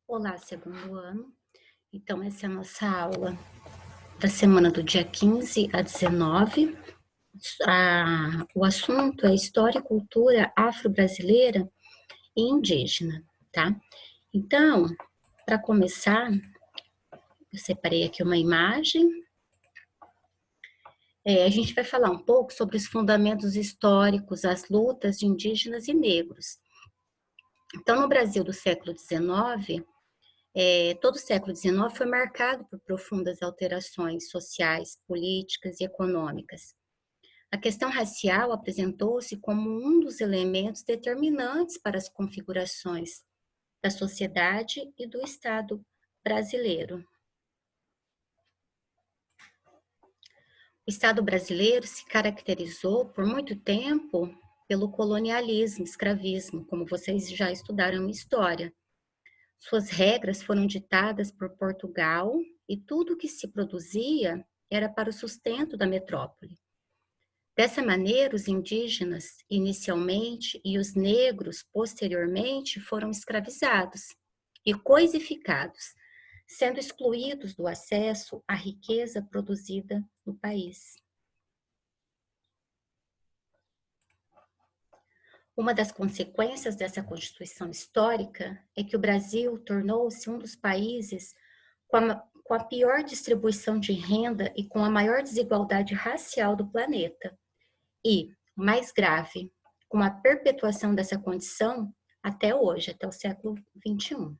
Olá, segundo ano. Então, essa é a nossa aula da semana do dia 15 a 19. O assunto é História e Cultura Afro-Brasileira e Indígena, tá? Então, para começar, eu separei aqui uma imagem. A gente vai falar um pouco sobre os fundamentos históricos, as lutas de indígenas e negros. Então, no Brasil do século XIX, todo o século XIX foi marcado por profundas alterações sociais, políticas e econômicas. A questão racial apresentou-se como um dos elementos determinantes para as configurações da sociedade e do Estado brasileiro. O Estado brasileiro se caracterizou por muito tempo pelo colonialismo, escravismo, como vocês já estudaram em história. Suas regras foram ditadas por Portugal e tudo o que se produzia era para o sustento da metrópole. Dessa maneira, os indígenas, inicialmente, e os negros, posteriormente, foram escravizados e coisificados, sendo excluídos do acesso à riqueza produzida no país. Uma das consequências dessa constituição histórica é que o Brasil tornou-se um dos países com a pior distribuição de renda e com a maior desigualdade racial do planeta. E, mais grave, com a perpetuação dessa condição até hoje, até o século XXI.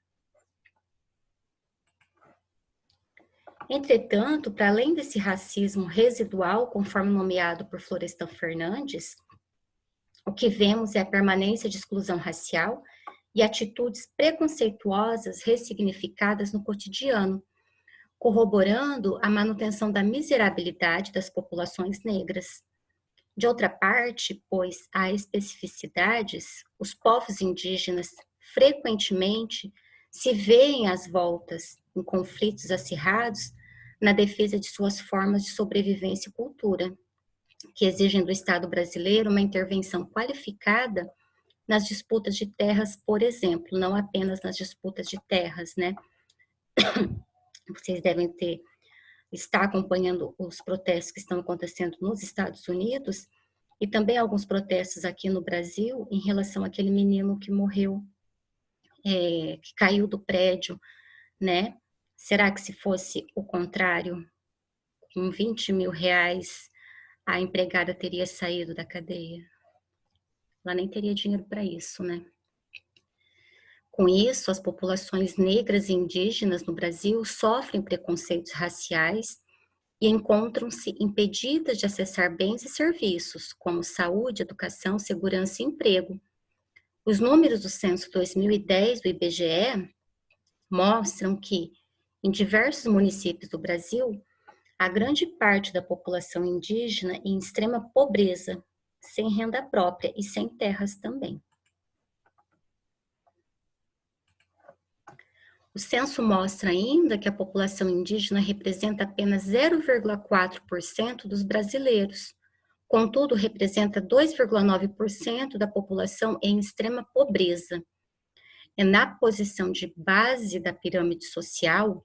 Entretanto, para além desse racismo residual, conforme nomeado por Florestan Fernandes, o que vemos é a permanência de exclusão racial e atitudes preconceituosas ressignificadas no cotidiano, corroborando a manutenção da miserabilidade das populações negras. De outra parte, pois há especificidades, os povos indígenas frequentemente se veem às voltas em conflitos acirrados na defesa de suas formas de sobrevivência e cultura, que exigem do Estado brasileiro uma intervenção qualificada nas disputas de terras, por exemplo, não apenas nas disputas de terras, né? Vocês devem estar acompanhando os protestos que estão acontecendo nos Estados Unidos e também alguns protestos aqui no Brasil em relação àquele menino que morreu, que caiu do prédio, né? Será que se fosse o contrário, com 20 mil reais, a empregada teria saído da cadeia? Ela nem teria dinheiro para isso, né? Com isso, as populações negras e indígenas no Brasil sofrem preconceitos raciais e encontram-se impedidas de acessar bens e serviços, como saúde, educação, segurança e emprego. Os números do censo 2010 do IBGE mostram que, em diversos municípios do Brasil, a grande parte da população indígena em extrema pobreza, sem renda própria e sem terras também. O censo mostra ainda que a população indígena representa apenas 0,4% dos brasileiros, contudo, representa 2,9% da população em extrema pobreza. É na posição de base da pirâmide social,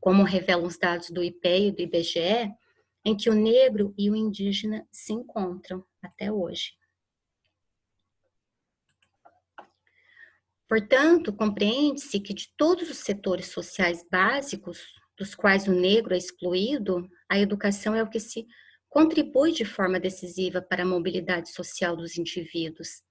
como revelam os dados do IPEA e do IBGE, em que o negro e o indígena se encontram até hoje. Portanto, compreende-se que de todos os setores sociais básicos, dos quais o negro é excluído, a educação é o que se contribui de forma decisiva para a mobilidade social dos indivíduos.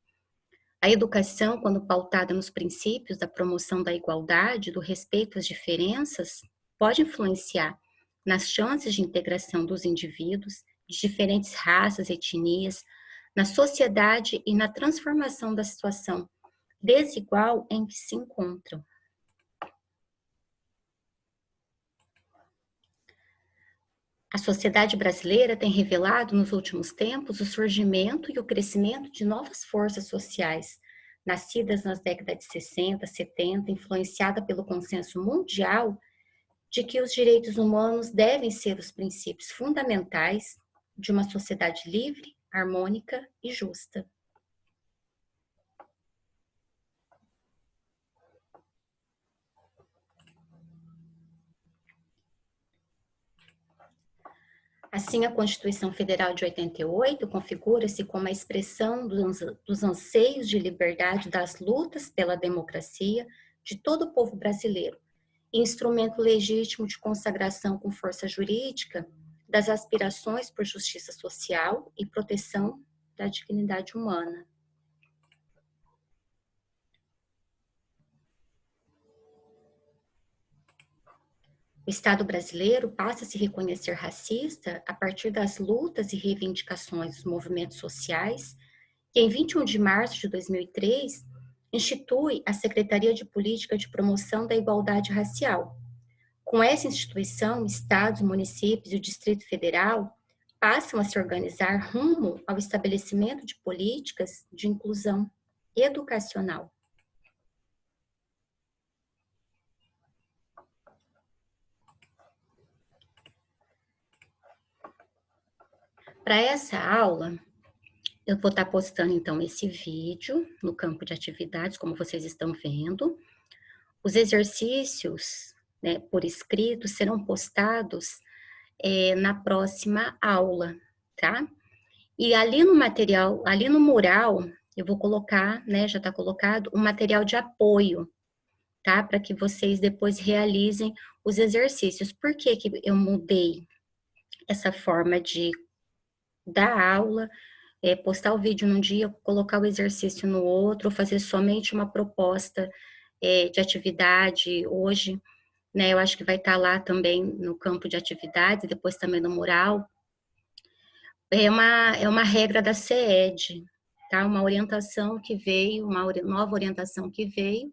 A educação, quando pautada nos princípios da promoção da igualdade, do respeito às diferenças, pode influenciar nas chances de integração dos indivíduos de diferentes raças e etnias, na sociedade e na transformação da situação desigual em que se encontram. A sociedade brasileira tem revelado nos últimos tempos o surgimento e o crescimento de novas forças sociais, nascidas nas décadas de 60, 70, influenciada pelo consenso mundial de que os direitos humanos devem ser os princípios fundamentais de uma sociedade livre, harmônica e justa. Assim, a Constituição Federal de 88 configura-se como a expressão dos anseios de liberdade, das lutas pela democracia de todo o povo brasileiro, e instrumento legítimo de consagração com força jurídica das aspirações por justiça social e proteção da dignidade humana. O Estado brasileiro passa a se reconhecer racista a partir das lutas e reivindicações dos movimentos sociais e, em 21 de março de 2003, institui a Secretaria de Política de Promoção da Igualdade Racial. Com essa instituição, estados, municípios e o Distrito Federal passam a se organizar rumo ao estabelecimento de políticas de inclusão educacional. Para essa aula, eu vou estar postando, então, esse vídeo no campo de atividades, como vocês estão vendo. Os exercícios, né, por escrito, serão postados na próxima aula, tá? E ali no material, ali no mural, eu vou colocar, né, já está colocado, um material de apoio, tá? Para que vocês depois realizem os exercícios. Por que que eu mudei essa forma de dar aula, postar o vídeo num dia, colocar o exercício no outro, fazer somente uma proposta de atividade hoje, né? Eu acho que vai estar lá também no campo de atividades, depois também no mural. É uma regra da CED, tá? Uma orientação que veio, uma nova orientação que veio,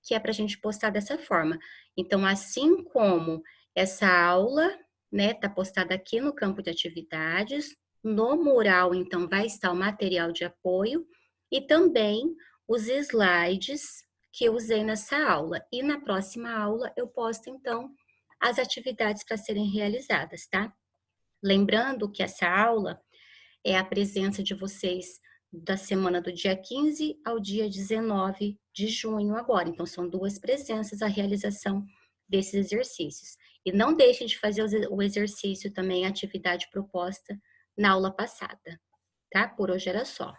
que é para a gente postar dessa forma. Então, assim como essa aula, né, tá postada aqui no campo de atividades, no mural, então, vai estar o material de apoio e também os slides que eu usei nessa aula. E na próxima aula eu posto, então, as atividades para serem realizadas, tá? Lembrando que essa aula é a presença de vocês da semana do dia 15 ao dia 19 de junho agora. Então, são 2 presenças a realização desses exercícios. E não deixe de fazer o exercício também, a atividade proposta na aula passada, tá? Por hoje era só.